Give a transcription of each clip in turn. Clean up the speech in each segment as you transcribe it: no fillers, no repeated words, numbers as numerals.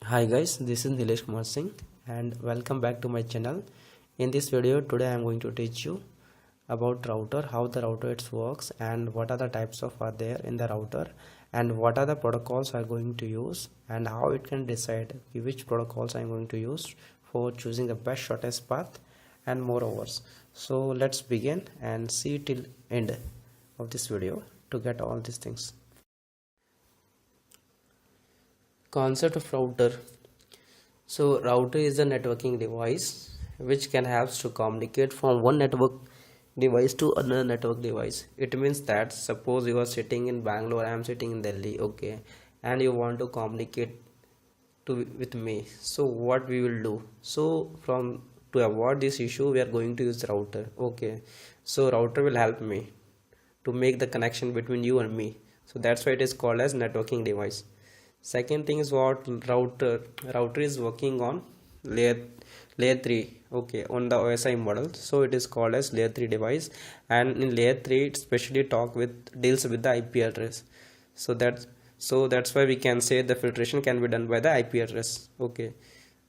Hi guys, this is Nilesh Kumar Singh and welcome back to my channel. In this video today I am going to teach you about router, how the router it works and what are the types of are there in the router and what are the protocols I am going to use and how it can decide which protocols I am going to use for choosing the best shortest path and moreover. So let's begin and see till end of this video to get all these things. Concept of router. So router is a networking device which can help to communicate from one network device to another network device. It means that suppose you are sitting in Bangalore, I am sitting in Delhi, okay, and you want to communicate with me. So what we will do? So to avoid this issue, we are going to use router. Okay, so router will help me to make the connection between you and me. So that's why it is called as networking device. Second thing is what router is working on layer 3, okay, on the OSI model. So it is called as layer 3 device, and in layer 3 it specially deals with the IP address. So that's why we can say the filtration can be done by the IP address. Okay,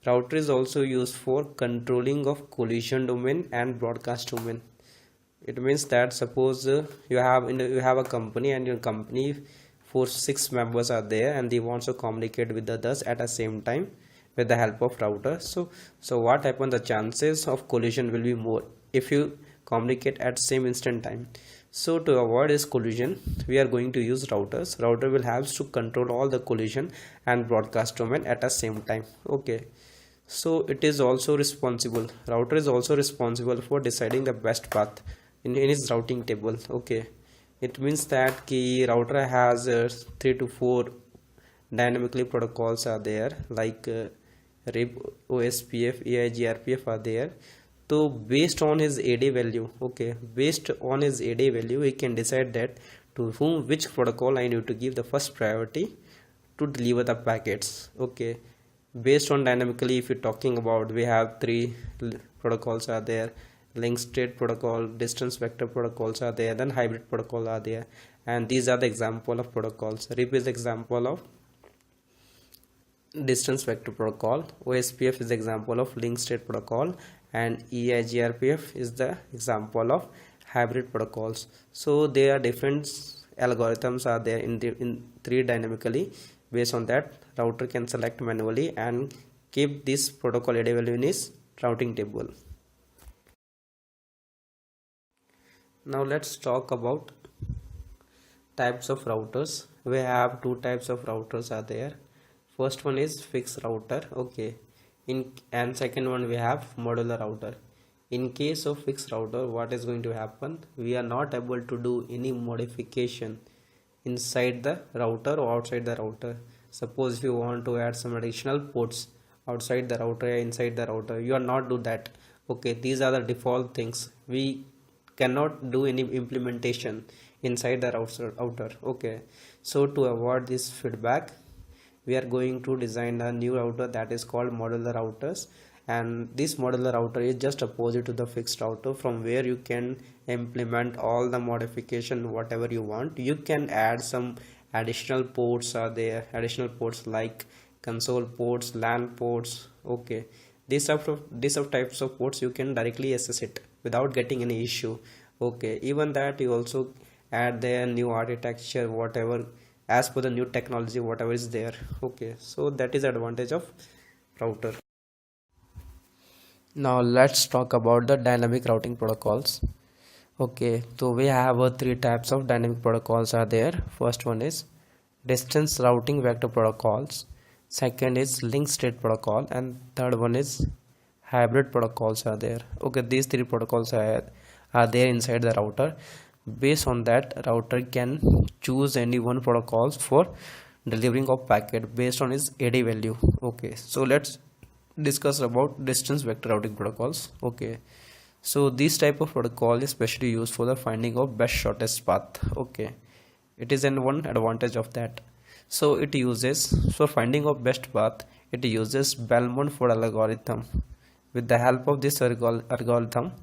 router is also used for controlling of collision domain and broadcast domain. It means that suppose you have a company, and your company 6 members are there and they want to communicate with others at the same time with the help of router. So what happens, the chances of collision will be more if you communicate at same instant time. So to avoid this collision, we are going to use routers. Router will help to control all the collision and broadcast domain at the same time. Okay, so it is also responsible, router is also responsible for deciding the best path in its routing table. Okay, it means that the router has 3 to 4 dynamically protocols are there, like RIP, OSPF, EIGRPF are there. So based on his AD value, okay, based on his AD value, we can decide that to whom which protocol I need to give the first priority to deliver the packets. Okay, based on dynamically, if you're talking about, we have 3 protocols are there: link state protocol, distance vector protocols are there, then hybrid protocol are there, and these are the example of protocols. RIP is example of distance vector protocol, OSPF is example of link state protocol, and EIGRPF is the example of hybrid protocols. So there are different algorithms are there in 3 dynamically. Based on that, router can select manually and keep this protocol AD value in his routing table. Now let's talk about types of routers. We have 2 types of routers are there. First one is fixed router, okay, and second one we have modular router. In case of fixed router, what is going to happen, we are not able to do any modification inside the router or outside the router. Suppose if you want to add some additional ports outside the router or inside the router, you are not do that. Okay, these are the default things. We cannot do any implementation inside the router. Okay, so to avoid this feedback, we are going to design a new router that is called modular routers, and this modular router is just opposite to the fixed router, from where you can implement all the modification whatever you want. You can add some additional ports are there, additional ports like console ports, LAN ports. Okay, this types of ports you can directly access it without getting any issue. Okay, even that you also add their new architecture whatever as per the new technology whatever is there. Okay, so that is advantage of router. Now let's talk about the dynamic routing protocols. Okay, so we have 3 types of dynamic protocols are there. First one is distance routing vector protocols, second is link state protocol, and third one is hybrid protocols are there. Okay, these 3 protocols are there inside the router. Based on that, router can choose any one protocols for delivering of packet based on its AD value. Okay, so let's discuss about distance vector routing protocols. Okay, so this type of protocol is specially used for the finding of best shortest path. Okay, it is one advantage of that. So it uses, for finding of best path, it uses Belmont for algorithm. With the help of this algorithm,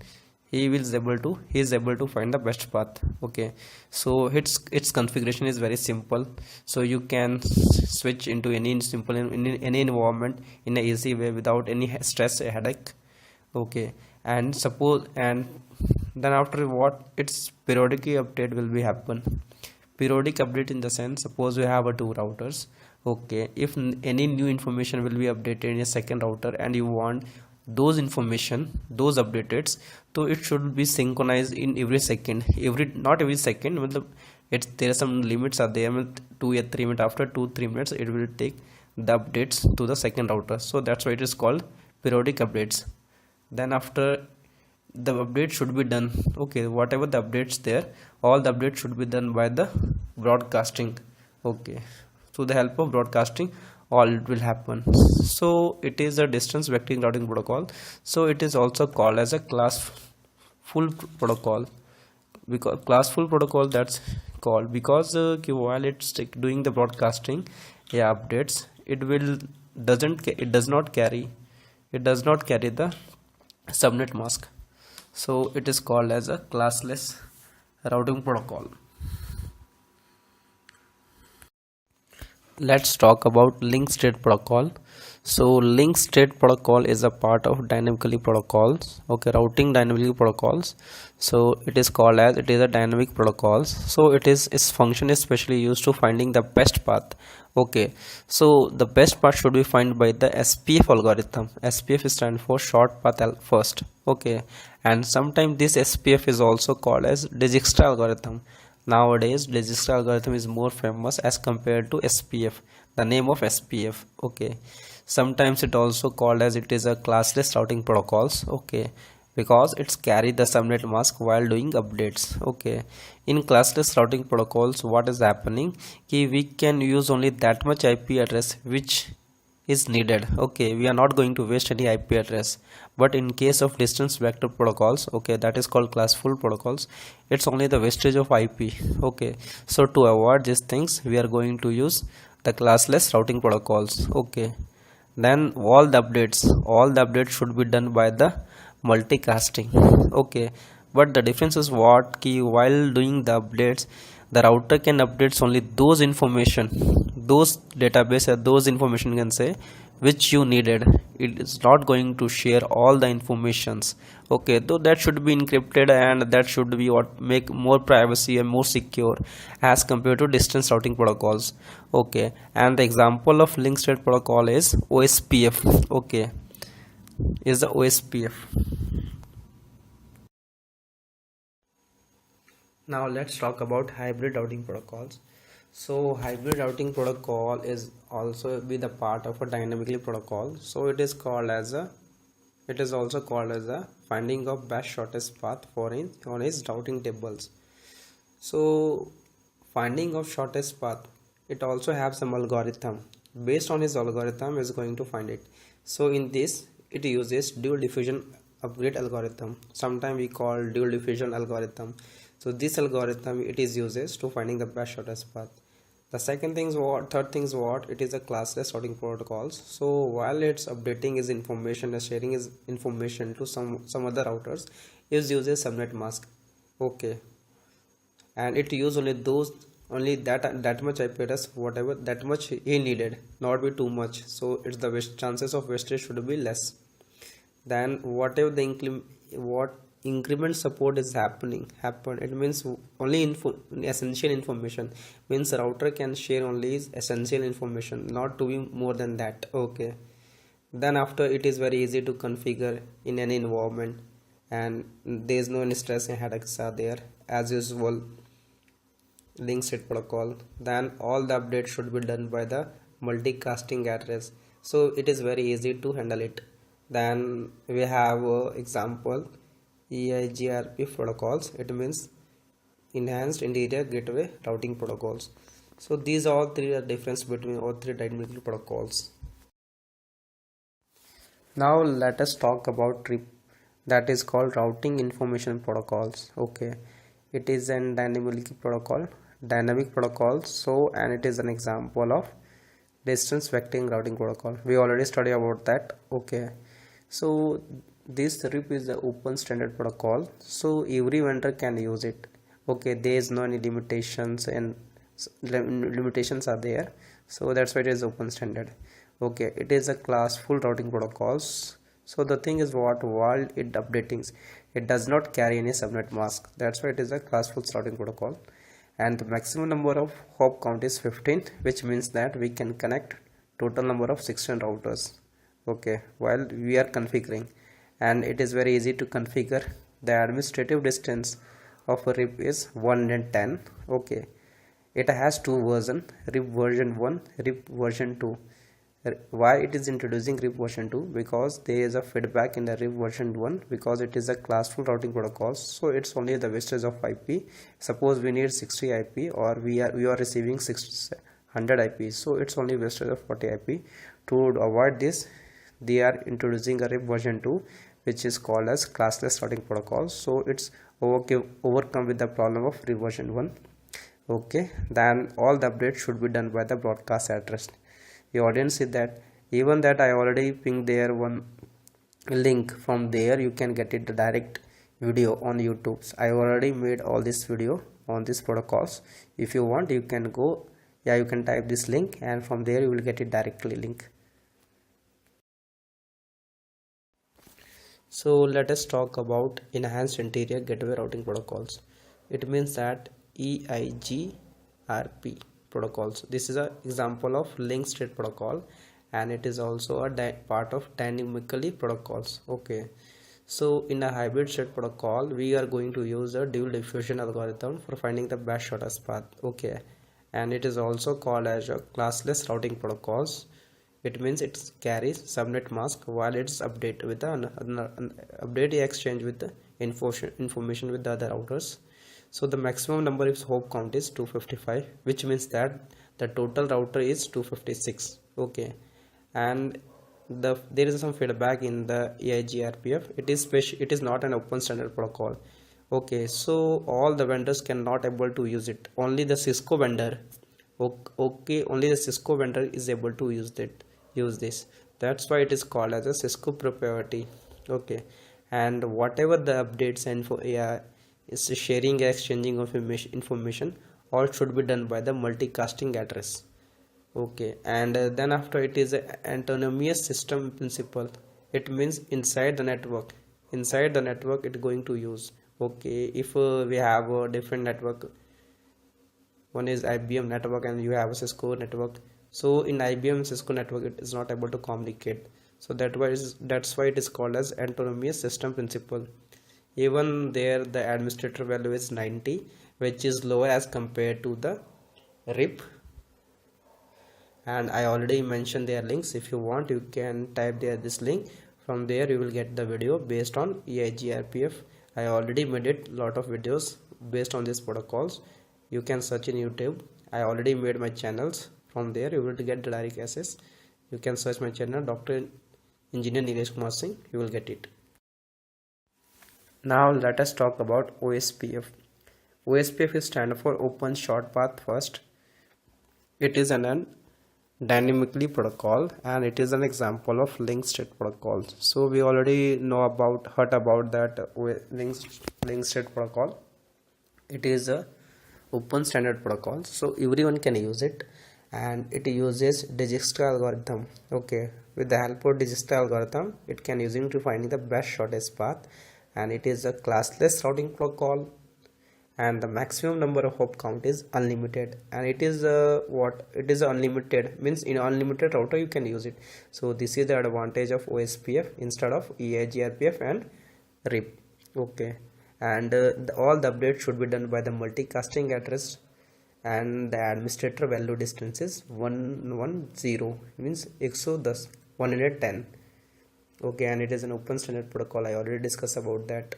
he is able to find the best path. Okay, so its configuration is very simple, so you can switch into any simple in any environment in a easy way without any stress, headache. Okay, and suppose, and then after what, its periodic update will be happen. Periodic update in the sense, suppose we have a two routers. Okay, if any new information will be updated in a second router and you want those information, those updates, so it should be synchronized in every second, not every second, it's there are some limits are there, 2 or 3 minutes, after 2-3 minutes it will take the updates to the second router. So that's why it is called periodic updates. Then after, the update should be done, okay, whatever the updates there, all the updates should be done by the broadcasting. Okay, through the help of broadcasting all it will happen. So it is a distance vectoring routing protocol, so it is also called as a class full protocol, because classful protocol, that's called because while it's doing the broadcasting, yeah, updates, it does not carry the subnet mask, so it is called as a classless routing protocol. Let's talk about link state protocol. So link state protocol is a part of dynamically protocols, okay, routing dynamically protocols. So it is called as, it is a dynamic protocols, so its function is specially used to finding the best path. Okay, so the best path should be found by the SPF algorithm. SPF stands for short path first. Okay, and sometimes this SPF is also called as Dijkstra algorithm. Nowadays Dijkstra algorithm is more famous as compared to SPF, the name of SPF. Okay, sometimes it also called as, it is a classless routing protocols. Okay, because it's carry the subnet mask while doing updates. Okay, in classless routing protocols what is happening, we can use only that much IP address which is needed. Okay, we are not going to waste any IP address. But in case of distance vector protocols, okay, that is called classful protocols, it's only the wastage of IP. Okay, so to avoid these things we are going to use the classless routing protocols. Okay, then all the updates should be done by the multicasting. Okay, but the difference is what, key while doing the updates, the router can updates only those information, those database or those information, can say, which you needed. It is not going to share all the informations. Okay, though that should be encrypted, and that should be what make more privacy and more secure as compared to distance routing protocols. Okay, and the example of link state protocol is OSPF. Okay, is the OSPF. Now let's talk about hybrid routing protocols. So hybrid routing protocol is also be the part of a dynamically protocol. So it is also called as a finding of best shortest path on its routing tables. So finding of shortest path, it also have some algorithm. Based on his algorithm is going to find it. So in this it uses dual diffusion upgrade algorithm. Sometimes we call dual diffusion algorithm. So this algorithm it is uses to finding the best shortest path. The third thing is what, it is a classless routing protocols. So while it's updating his information and sharing his information to some other routers, it uses subnet mask. Okay, and it use only that much IP address, whatever that much he needed, not be too much. So it's the chances of wastage should be less. Then whatever the increment support is happen, it means only essential information, means router can share only essential information, not to be more than that. Okay, then after it is very easy to configure in any environment, and there is no any stress and headaches are there as usual link state protocol. Then all the updates should be done by the multicasting address, so it is very easy to handle it. Then we have example EIGRP protocols, it means enhanced interior gateway routing protocols. So these all three are difference between all three dynamic protocols. Now let us talk about TRIP, that is called routing information protocols. Okay, it is an dynamic protocol. So, and it is an example of distance vectoring routing protocol. We already studied about that. Okay, so this RIP is the open standard protocol, so every vendor can use it. Okay, there is no any limitations, and limitations are there, so that's why it is open standard. Okay, it is a classful routing protocols. So the thing is, what while it updating, it does not carry any subnet mask. That's why it is a classful routing protocol. And the maximum number of hop count is 15, which means that we can connect total number of 16 routers. Okay, while we are configuring, and it is very easy to configure. The administrative distance of a RIP is 110. Okay, it has two versions, RIP version 1, RIP version 2. Why it is introducing RIP version 2? Because there is a feedback in the RIP version 1, because it is a classful routing protocol, so it's only the wastage of IP. Suppose we need 60 IP, or we are receiving 600 IP, so it's only wastage of 40 IP. To avoid this, they are introducing a RIP version 2, which is called as classless routing protocol. So it's overcome with the problem of RIP version 1. Okay, then all the updates should be done by the broadcast address. The audience see that even that I already pinged there one link. From there you can get it the direct video on YouTube. I already made all this video on these protocols. If you want, you can go, you can type this link, and from there you will get it directly link. So let us talk about enhanced interior gateway routing protocols. It means that EIGRP protocols. This is an example of link state protocol, and it is also a part of dynamically protocols. Okay, so in a hybrid state protocol, we are going to use a dual diffusion algorithm for finding the best shortest path. Okay, and it is also called as a classless routing protocols. It means it carries subnet mask while it's update with the update exchange with the information with the other routers. So the maximum number of hop count is 255, which means that the total router is 256. Okay, and there is some feedback in the EIGRPF. It is not an open standard protocol. Okay, so all the vendors cannot able to use it. Only the Cisco vendor. Okay, only the Cisco vendor is able to use this. That's why it is called as a Cisco proprietary. Okay, and whatever the updates and for is sharing and exchanging of information, all should be done by the multicasting address. Okay, and then after it is an autonomous system principle. It means inside the network it going to use. Okay, if we have a different network, one is IBM network and you have a Cisco network, so in IBM Cisco network it is not able to communicate, so that's why it is called as autonomous system principle. Even there the administrator value is 90, which is lower as compared to the RIP, and I already mentioned their links. If you want, you can type there this link. From there you will get the video based on EIGRPF. I already made it lot of videos based on these protocols. You can search in YouTube. I already made my channels. From there you will get the direct access. You can search my channel, Dr. Engineer Nilesh Kumar Singh. You will get it. Now let us talk about OSPF. OSPF is stand for Open Short Path First. It is an dynamically protocol, and it is an example of link state protocols. So we already heard about that link state protocol. It is a open standard protocol, so everyone can use it, and it uses Dijkstra algorithm. Okay, with the help of Dijkstra algorithm, it can using to finding the best shortest path, and it is a classless routing protocol, and the maximum number of hop count is unlimited, and it is unlimited means in unlimited router you can use it. So this is the advantage of OSPF instead of EIGRPF and RIP. Okay, and all the updates should be done by the multicasting address, and the administrator value distance is 110, means 110. Okay, and it is an open standard protocol. I already discussed about that.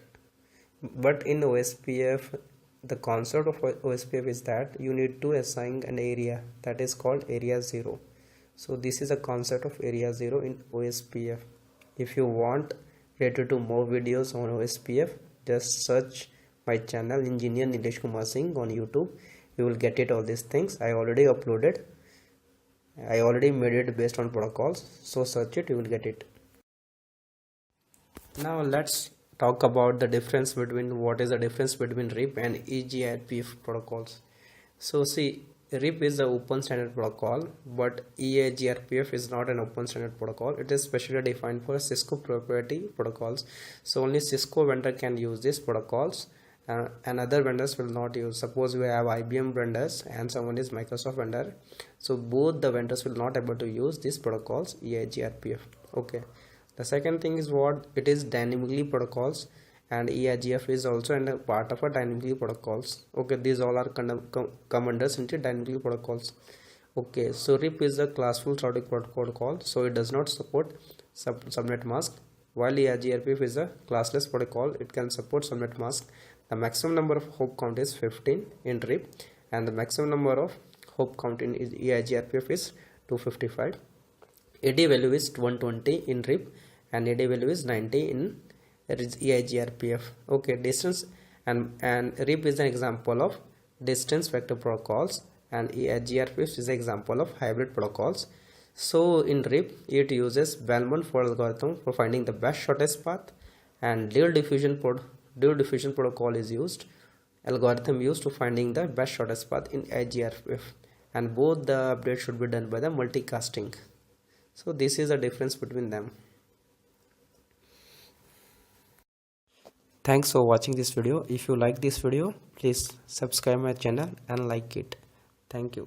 But in OSPF, the concept of OSPF is that you need to assign an area that is called area 0. So this is a concept of area 0 in OSPF. If you want related to more videos on OSPF, just search my channel Engineer Nilesh Kumar Singh on YouTube. You will get it all these things. I already uploaded. I already made it based on protocols. So search it, you will get it. Now let's talk about the difference between what is the difference between RIP and eGRPF protocols. So see, RIP is the open standard protocol, but eGRPF is not an open standard protocol. It is specially defined for Cisco proprietary protocols. So only Cisco vendor can use these protocols, and other vendors will not use. Suppose we have IBM vendors and someone is Microsoft vendor, so both the vendors will not able to use these protocols eGRPF. Okay. The second thing is what it is dynamically protocols, and EIGF is also a part of a dynamically protocols. Okay, these all are come under into dynamically protocols. Okay, so RIP is a classful routing protocol, so it does not support subnet mask, while EIGRPF is a classless protocol. It can support subnet mask. The maximum number of hop count is 15 in RIP, and the maximum number of hop count in EIGRPF is 255. AD value is 120 in RIP, and AD value is 90 in EIGRPF. Okay, distance and RIP is an example of distance vector protocols, and EIGRPF is an example of hybrid protocols. So in RIP, it uses Bellman-Ford algorithm for finding the best shortest path, and dual diffusion protocol is used, algorithm used to finding the best shortest path in EIGRPF, and both the updates should be done by the multicasting. So this is the difference between them. Thanks for watching this video. If you like this video, please subscribe my channel and like it. Thank you.